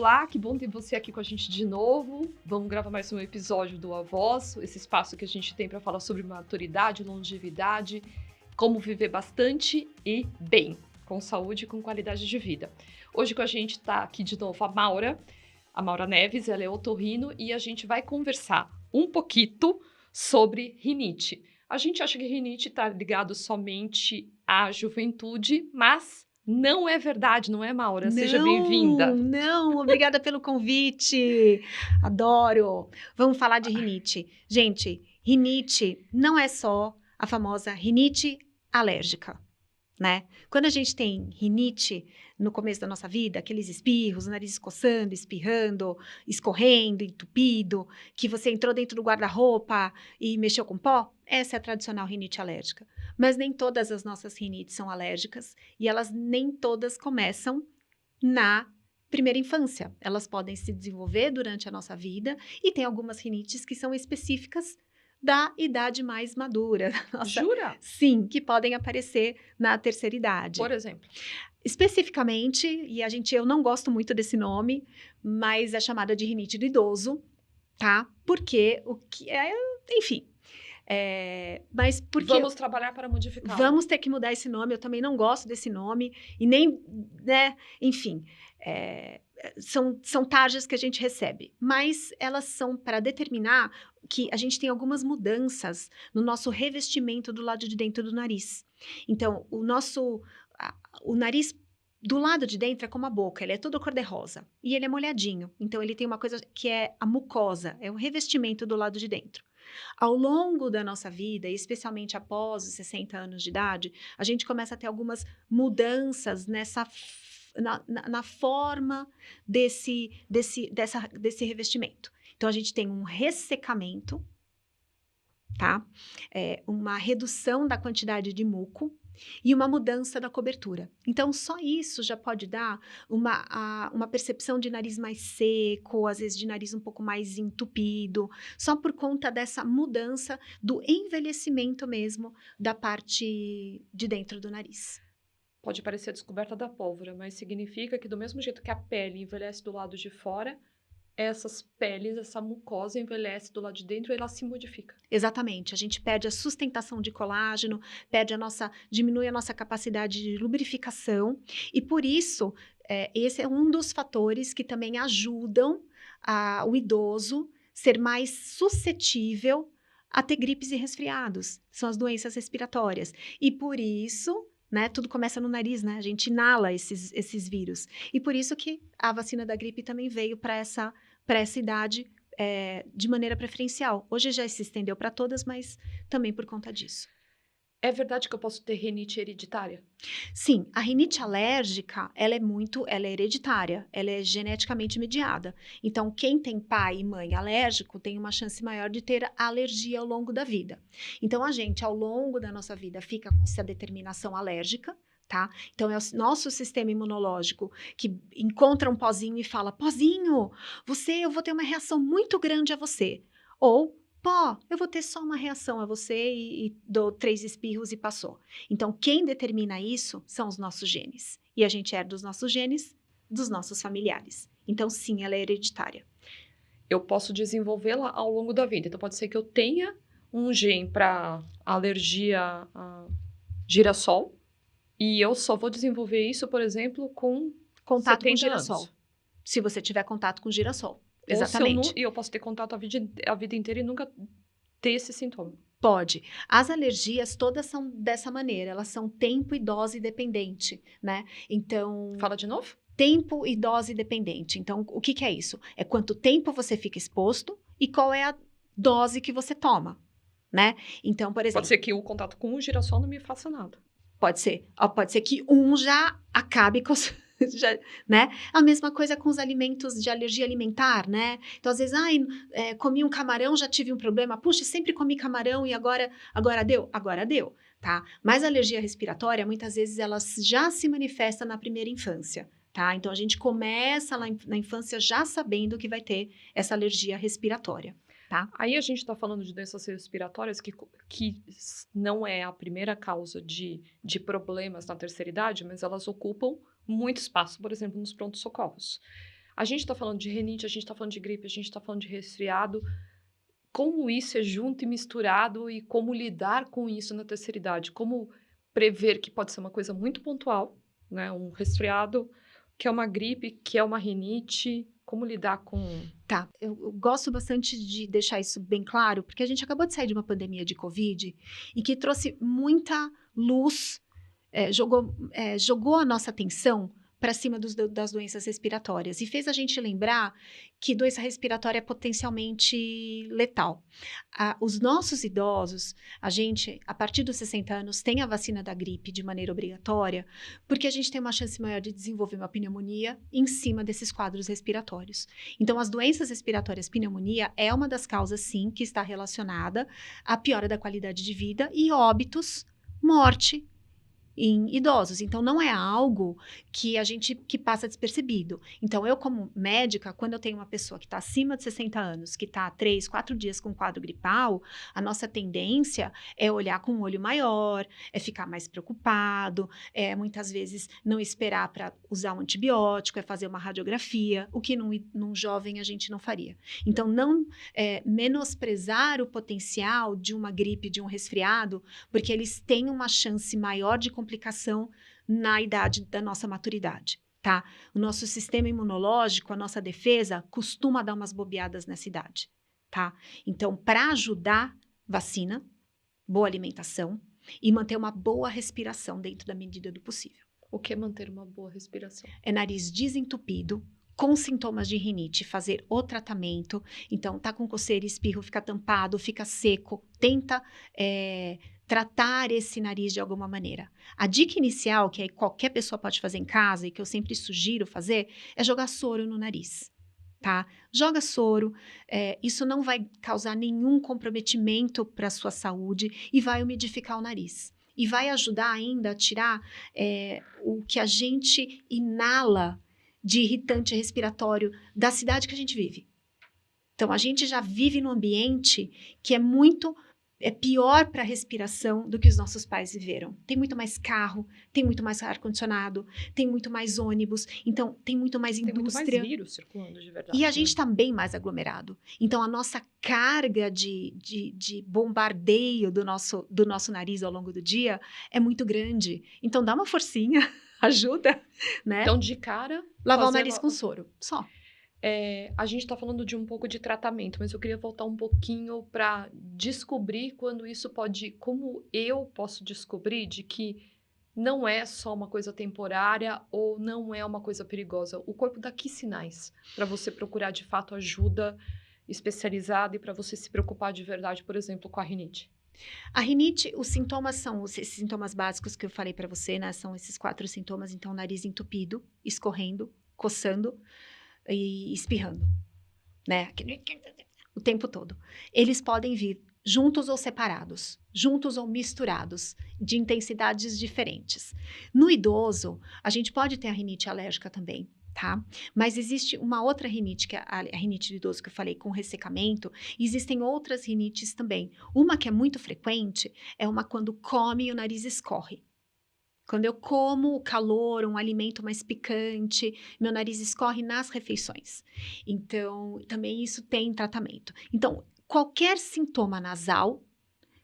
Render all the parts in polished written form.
Olá, que bom ter você aqui com a gente de novo. Vamos gravar mais um episódio do A Voz, esse espaço que a gente tem para falar sobre maturidade, longevidade, como viver bastante e bem, com saúde e com qualidade de vida. Hoje com a gente está aqui de novo a Maura Neves, ela é otorrino e a gente vai conversar um pouquinho sobre rinite. A gente acha que rinite está ligado somente à juventude, mas não é verdade, não é, Maura? Seja bem-vinda. Não, obrigada pelo convite. Adoro. Vamos falar de rinite. Gente, rinite não é só a famosa rinite alérgica, né? Quando a gente tem rinite no começo da nossa vida, aqueles espirros, o nariz coçando, espirrando, escorrendo, entupido, que você entrou dentro do guarda-roupa e mexeu com pó, essa é a tradicional rinite alérgica. Mas nem todas as nossas rinites são alérgicas e elas nem todas começam na primeira infância. Elas podem se desenvolver durante a nossa vida e tem algumas rinites que são específicas da idade mais madura. Jura? Sim, que podem aparecer na terceira idade. Por exemplo. Especificamente, eu não gosto muito desse nome, mas é chamada de rinite do idoso, tá? Porque o que é, enfim. Mas porque vamos trabalhar para modificar. Vamos ter que mudar esse nome, eu também não gosto desse nome, e nem, né, enfim, são tarjas que a gente recebe, mas elas são para determinar que a gente tem algumas mudanças no nosso revestimento do lado de dentro do nariz. Então, o nariz do lado de dentro é como a boca, ele é todo cor-de-rosa, e ele é molhadinho, então ele tem uma coisa que é a mucosa, é o revestimento do lado de dentro. Ao longo da nossa vida, e especialmente após os 60 anos de idade, a gente começa a ter algumas mudanças na forma desse revestimento. Então, a gente tem um ressecamento, tá? Uma redução da quantidade de muco e uma mudança da cobertura. Então, só isso já pode dar uma percepção de nariz mais seco, às vezes de nariz um pouco mais entupido, só por conta dessa mudança do envelhecimento mesmo da parte de dentro do nariz. Pode parecer a descoberta da pólvora, mas significa que do mesmo jeito que a pele envelhece do lado de fora, essas peles, essa mucosa envelhece do lado de dentro e ela se modifica. Exatamente, a gente perde a sustentação de colágeno, diminui a nossa capacidade de lubrificação e por isso, esse é um dos fatores que também ajudam o idoso ser mais suscetível a ter gripes e resfriados, são as doenças respiratórias e por isso, né, tudo começa no nariz, né, a gente inala esses vírus e por isso que a vacina da gripe também veio para essa idade de maneira preferencial. Hoje já se estendeu para todas, mas também por conta disso. É verdade que eu posso ter rinite hereditária? Sim, a rinite alérgica, ela é hereditária, ela é geneticamente mediada. Então, quem tem pai e mãe alérgico tem uma chance maior de ter alergia ao longo da vida. Então, a gente, ao longo da nossa vida, fica com essa determinação alérgica, tá? Então, é o nosso sistema imunológico que encontra um pozinho e fala, pozinho, eu vou ter uma reação muito grande a você. Ou, pó, eu vou ter só uma reação a você e dou 3 espirros e passou. Então, quem determina isso são os nossos genes. E a gente herda os nossos genes dos nossos familiares. Então, sim, ela é hereditária. Eu posso desenvolvê-la ao longo da vida. Então, pode ser que eu tenha um gene para alergia a girassol e eu só vou desenvolver isso, por exemplo, com contato com 70 girassol. anos. Se você tiver contato com girassol. Ou Exatamente. E eu posso ter contato a vida inteira e nunca ter esse sintoma. Pode. As alergias todas são dessa maneira, elas são tempo e dose dependente, né? Então... Fala de novo? Tempo e dose dependente. Então, o que é isso? É quanto tempo você fica exposto e qual é a dose que você toma, né? Então, por exemplo... Pode ser que o contato com o girassol não me faça nada. Pode ser. Pode ser que já acabe com... né? A mesma coisa com os alimentos de alergia alimentar, né? Então, às vezes, comi um camarão, já tive um problema. Puxa, sempre comi camarão e agora deu? Agora deu, tá? Mas a alergia respiratória, muitas vezes, ela já se manifesta na primeira infância, tá? Então, a gente começa lá na infância já sabendo que vai ter essa alergia respiratória. Tá? Aí a gente está falando de doenças respiratórias que não é a primeira causa de problemas na terceira idade, mas elas ocupam muito espaço, por exemplo, nos prontos-socorros. A gente está falando de rinite, a gente está falando de gripe, a gente está falando de resfriado. Como isso é junto e misturado e como lidar com isso na terceira idade? Como prever que pode ser uma coisa muito pontual, né? Um resfriado, que é uma gripe, que é uma rinite. Como lidar com... Tá, eu gosto bastante de deixar isso bem claro, porque a gente acabou de sair de uma pandemia de Covid e que trouxe muita luz, jogou a nossa atenção para cima das doenças respiratórias e fez a gente lembrar que doença respiratória é potencialmente letal. Os nossos idosos, a gente, a partir dos 60 anos, tem a vacina da gripe de maneira obrigatória, porque a gente tem uma chance maior de desenvolver uma pneumonia em cima desses quadros respiratórios. Então, as doenças respiratórias, pneumonia, é uma das causas, sim, que está relacionada à piora da qualidade de vida e óbitos, morte em idosos. Então, não é algo que passa despercebido. Então, eu como médica, quando eu tenho uma pessoa que está acima de 60 anos, que está 3, 4 dias com quadro gripal, a nossa tendência é olhar com um olho maior, é ficar mais preocupado, é muitas vezes não esperar para usar um antibiótico, é fazer uma radiografia, o que num jovem a gente não faria. Então, não menosprezar o potencial de uma gripe, de um resfriado, porque eles têm uma chance maior de complicação na idade da nossa maturidade, tá? O nosso sistema imunológico, a nossa defesa, costuma dar umas bobeadas nessa idade, tá? Então, para ajudar, vacina, boa alimentação e manter uma boa respiração dentro da medida do possível. O que é manter uma boa respiração? É nariz desentupido, com sintomas de rinite, fazer o tratamento. Então, tá com coceira, espirro, fica tampado, fica seco, tenta tratar esse nariz de alguma maneira. A dica inicial, que aí qualquer pessoa pode fazer em casa e que eu sempre sugiro fazer, é jogar soro no nariz, tá? Joga soro, isso não vai causar nenhum comprometimento para a sua saúde e vai umidificar o nariz. E vai ajudar ainda a tirar o que a gente inala de irritante respiratório da cidade que a gente vive. Então, a gente já vive num ambiente que é pior para a respiração do que os nossos pais viveram. Tem muito mais carro, tem muito mais ar-condicionado, tem muito mais ônibus, então tem muito mais indústria. Tem muito mais vírus circulando de verdade. E a gente está bem mais aglomerado. Então, a nossa carga de bombardeio do nosso nariz ao longo do dia é muito grande. Então, dá uma forcinha, ajuda, né? Então, de cara... Lavar o nariz com soro, só. A gente está falando de um pouco de tratamento, mas eu queria voltar um pouquinho para descobrir quando isso pode... Como eu posso descobrir de que não é só uma coisa temporária ou não é uma coisa perigosa? O corpo dá que sinais para você procurar, de fato, ajuda especializada e para você se preocupar de verdade, por exemplo, com a rinite? A rinite, os sintomas são esses sintomas básicos que eu falei para você, né? São esses 4 sintomas, então, nariz entupido, escorrendo, coçando e espirrando, né? O tempo todo. Eles podem vir juntos ou separados, juntos ou misturados, de intensidades diferentes. No idoso, a gente pode ter a rinite alérgica também, tá? Mas existe uma outra rinite, que é a rinite do idoso que eu falei, com ressecamento. Existem outras rinites também. Uma que é muito frequente é uma quando come e o nariz escorre. Quando eu como o calor, um alimento mais picante, meu nariz escorre nas refeições. Então, também isso tem tratamento. Então, qualquer sintoma nasal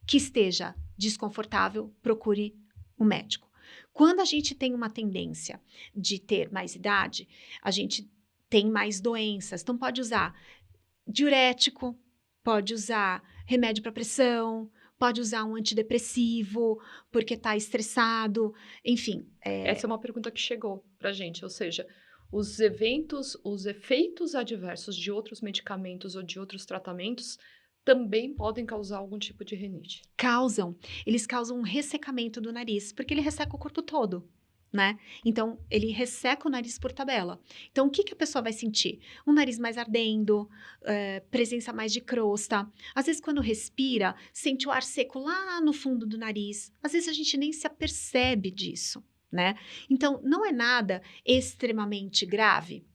que esteja desconfortável, procure um médico. Quando a gente tem uma tendência de ter mais idade, a gente tem mais doenças. Então, pode usar diurético, pode usar remédio para pressão, pode usar um antidepressivo porque está estressado, enfim. Essa é uma pergunta que chegou pra gente, ou seja, os efeitos adversos de outros medicamentos ou de outros tratamentos também podem causar algum tipo de rinite. Eles causam um ressecamento do nariz, porque ele resseca o corpo todo, né? Então, ele resseca o nariz por tabela. Então, o que a pessoa vai sentir? Um nariz mais ardendo, presença mais de crosta. Às vezes, quando respira, sente o ar seco lá no fundo do nariz. Às vezes, a gente nem se apercebe disso, né? Então, não é nada extremamente grave?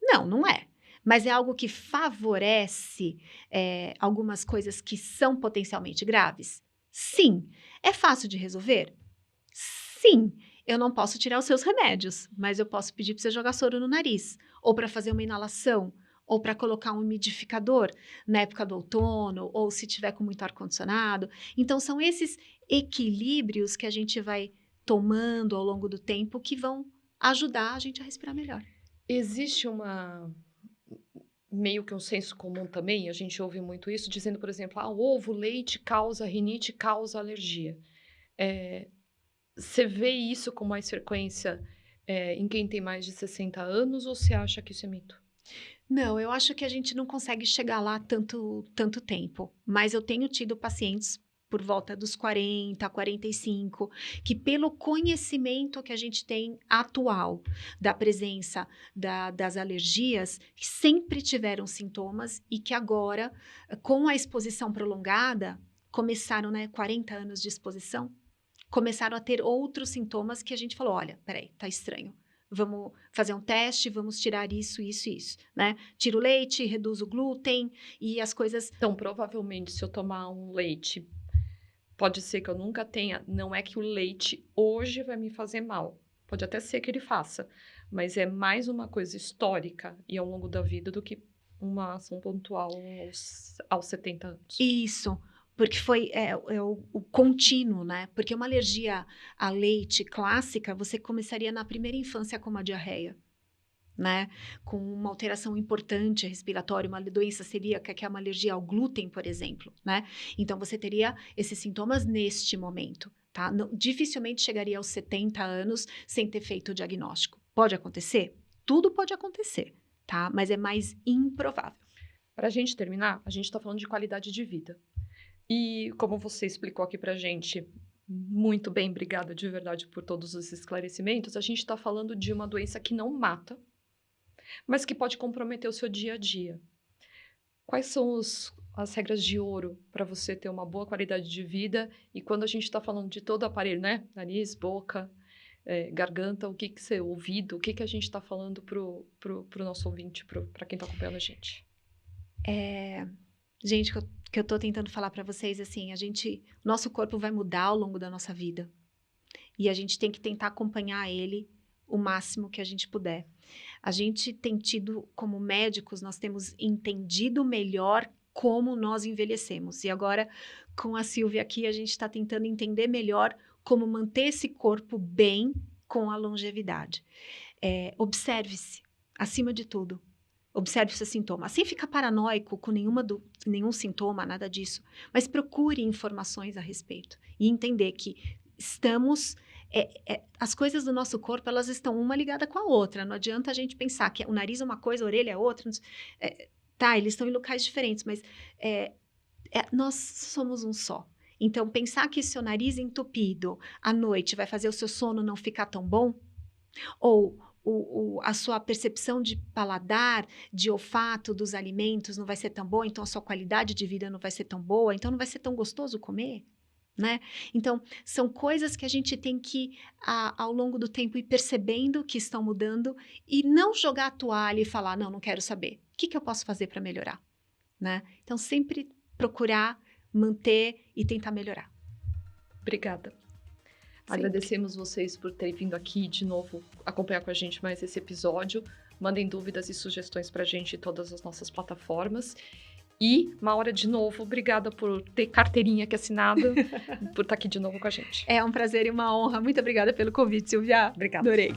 Não é. Mas é algo que favorece algumas coisas que são potencialmente graves? Sim. É fácil de resolver? Sim. eu não posso tirar os seus remédios, mas eu posso pedir para você jogar soro no nariz, ou para fazer uma inalação, ou para colocar um umidificador na época do outono, ou se tiver com muito ar-condicionado. Então, são esses equilíbrios que a gente vai tomando ao longo do tempo que vão ajudar a gente a respirar melhor. Existe meio que um senso comum também, a gente ouve muito isso, dizendo, por exemplo, o ovo, leite causa rinite, causa alergia. Você vê isso com mais frequência em quem tem mais de 60 anos, ou você acha que isso é mito? Não, eu acho que a gente não consegue chegar lá tanto tempo, mas eu tenho tido pacientes por volta dos 40, 45, que pelo conhecimento que a gente tem atual da presença das alergias, sempre tiveram sintomas e que agora, com a exposição prolongada, começaram, 40 anos de exposição, começaram a ter outros sintomas que a gente falou, olha, peraí, tá estranho. Vamos fazer um teste, vamos tirar isso, né? Tira o leite, reduz o glúten e as coisas... Então, provavelmente, se eu tomar um leite, pode ser que eu nunca tenha... Não é que o leite hoje vai me fazer mal. Pode até ser que ele faça. Mas é mais uma coisa histórica e ao longo da vida do que uma ação pontual aos 70 anos. Isso. Porque foi o contínuo, né? Porque uma alergia a leite clássica, você começaria na primeira infância com uma diarreia, né? Com uma alteração importante respiratória, uma doença celíaca, que é uma alergia ao glúten, por exemplo, né? Então, você teria esses sintomas neste momento, tá? Não, dificilmente chegaria aos 70 anos sem ter feito o diagnóstico. Pode acontecer? Tudo pode acontecer, tá? Mas é mais improvável. Para a gente terminar, a gente está falando de qualidade de vida. E como você explicou aqui pra gente, muito bem, obrigada de verdade por todos os esclarecimentos, a gente está falando de uma doença que não mata, mas que pode comprometer o seu dia a dia. Quais são as regras de ouro para você ter uma boa qualidade de vida? E quando a gente está falando de todo o aparelho, né? Nariz, boca, garganta, ouvido, o que a gente está falando pro nosso ouvinte, para quem está acompanhando a gente? Gente, que eu tô tentando falar para vocês, assim, nosso corpo vai mudar ao longo da nossa vida. E a gente tem que tentar acompanhar ele o máximo que a gente puder. A gente tem tido, como médicos, nós temos entendido melhor como nós envelhecemos. E agora, com a Silvia aqui, a gente está tentando entender melhor como manter esse corpo bem com a longevidade. Observe-se, acima de tudo. Observe o seu sintoma. Sem ficar paranoico com nenhum sintoma, nada disso. Mas procure informações a respeito. E entender que as coisas do nosso corpo, elas estão uma ligada com a outra. Não adianta a gente pensar que o nariz é uma coisa, a orelha é outra. Eles estão em locais diferentes, mas nós somos um só. Então, pensar que seu nariz entupido à noite vai fazer o seu sono não ficar tão bom, ou a sua percepção de paladar, de olfato dos alimentos não vai ser tão boa, então a sua qualidade de vida não vai ser tão boa, então não vai ser tão gostoso comer, né? Então, são coisas que a gente tem que, ao longo do tempo, ir percebendo que estão mudando e não jogar a toalha e falar, não quero saber. O que eu posso fazer para melhorar? Né? Então, sempre procurar, manter e tentar melhorar. Obrigada. Sempre. Agradecemos vocês por terem vindo aqui de novo acompanhar com a gente mais esse episódio. Mandem dúvidas e sugestões pra gente em todas as nossas plataformas. E, Maura, de novo, obrigada por ter carteirinha aqui assinada, por estar aqui de novo com a gente. É um prazer e uma honra. Muito obrigada pelo convite, Silvia. Obrigada. Adorei.